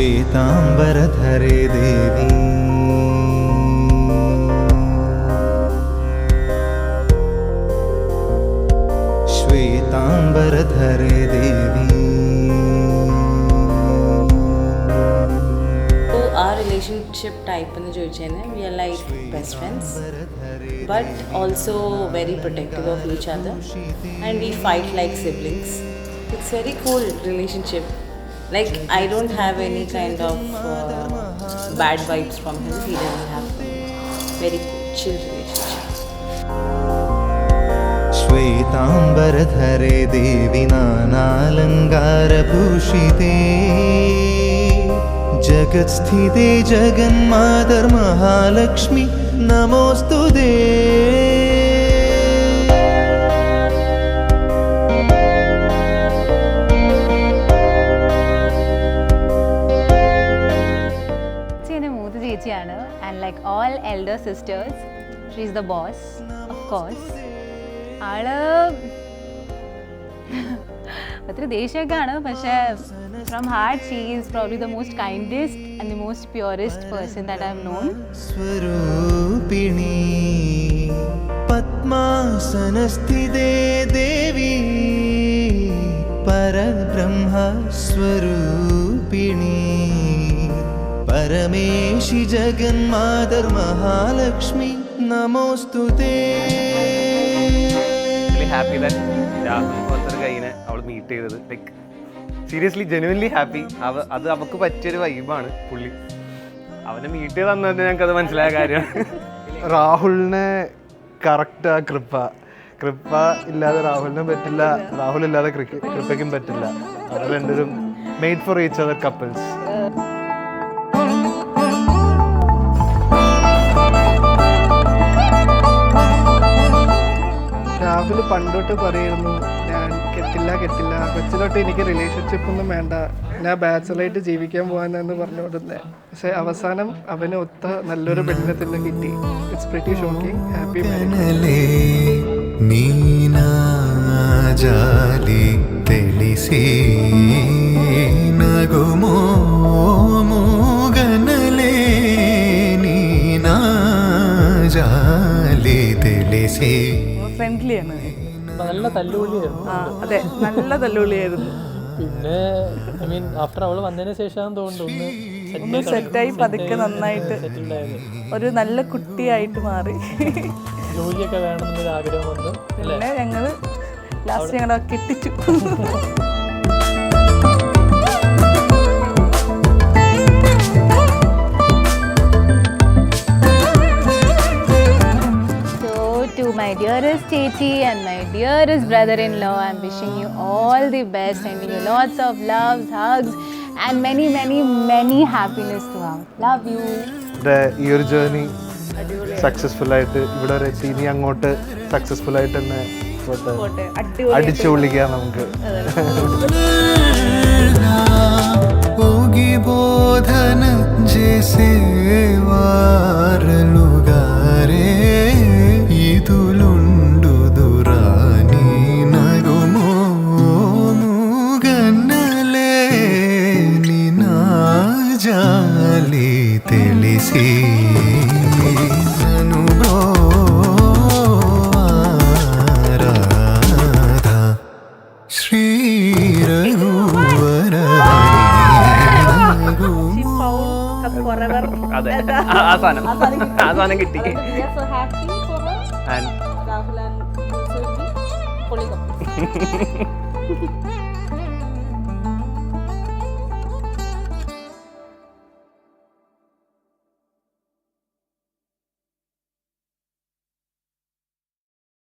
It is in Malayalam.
ശ്വേതാംബരധരേ Devi ശ്വേതാംബരധരേ Devi. Our relationship type എന്ന് ചോദിച്ചാൽ we are like best friends but also very protective of each other and we fight like siblings. It's very cool relationship. Like I don't have any kind of bad vibes from him. He doesn't have very cool, chill relationship. ശ്വേതാംബരധരേ ദേവി നാനാലങ്കാരഭൂഷിതേ ജഗത്സ്ഥിതേ ജഗന്മാതർ മഹാലക്ഷ്മി നമോസ്തുതേ. ചേച്ചിയാണ് and like all elder sisters she is the boss of course. ആള് ഒത്തിരി ദേഷ്യമൊക്കെയാണ്, പക്ഷേ from heart she is probably the most kindest and the most purest person that I have known. സ്വരൂപിണി പത്മാസനസ്ഥിതേ ദേവി പരബ്രഹ്മ സ്വരൂപിണി പരമേശി ജഗന്മാതർ മഹാലക്ഷ്മി നമോസ്തുതേ. ഹാപ്പി ദാറ്റ് രാഹുൽ കൈനെ അവൾ മീറ്റ് ചെയ്തത്. Like seriously genuinely happy. അത് അവൾക്ക് പറ്റിയൊരു വൈബാണ് പുള്ളി. അവനെ മീറ്റ് ചെയ്ത് തന്നത് ഞങ്ങൾക്കത് മനസ്സിലായ കാര്യമാണ്. രാഹുലിനെ കറക്റ്റ് ആ കൃപ ഇല്ലാതെ രാഹുലിനും പറ്റില്ല, രാഹുൽ ഇല്ലാതെ കൃപയ്ക്കും പറ്റില്ല. അവർ രണ്ടുപേരും made for each other couples. Rahul പണ്ടോട്ട് പറയുന്നു ഞാൻ കെട്ടില്ല കൊച്ചിലോട്ട് എനിക്ക് റിലേഷൻഷിപ്പ് ഒന്നും വേണ്ട, ഞാൻ ബാച്ചലായിട്ട് ജീവിക്കാൻ പോകാനെന്ന് പറഞ്ഞുകൊണ്ടിരുന്നേ. പക്ഷെ അവസാനം അവന് ഒത്ത നല്ലൊരു പെണ്ണിനെ തന്നെ കിട്ടി. It's pretty shocking. ഹാപ്പി ഫ്രണ്ട്ലിയാണ്, നല്ല തല്ലുപൊളിയായിരുന്നു. അതെ, നല്ല തല്ലുപൊളിയായിരുന്നു. പിന്നെ ഐ മീൻ ആഫ്റ്റർ അവള് വന്നതിന് ശേഷം തോന്നുന്നു ഒന്ന് സെറ്റായി പതുക്കെ നന്നായിട്ട് ഒരു നല്ല കുട്ടിയായിട്ട് മാറി. ജോലിയൊക്കെ വേണമെന്നൊരു ആഗ്രഹം വന്നു. പിന്നെ ഞങ്ങള് ലാസ്റ്റ് ഞങ്ങളെ കെട്ടിച്ചു. My dearest Chechi and my dearest brother-in-law, I'm wishing you all the best, sending you lots of loves, hugs and many, many, many happiness throughout. Love you. ഈ ഒരു ജേർണി സക്സസ്ഫുൾ ആയിട്ട് ഇവിടെ വരെ എത്തി. ഇനി അങ്ങോട്ട് സക്സസ്ഫുൾ ആയിട്ട് തന്നെ അടിച്ചു പൊളിക്കാം നമുക്ക്. അതെ, ആ സാധനം കിട്ടി. Rahul and Poli.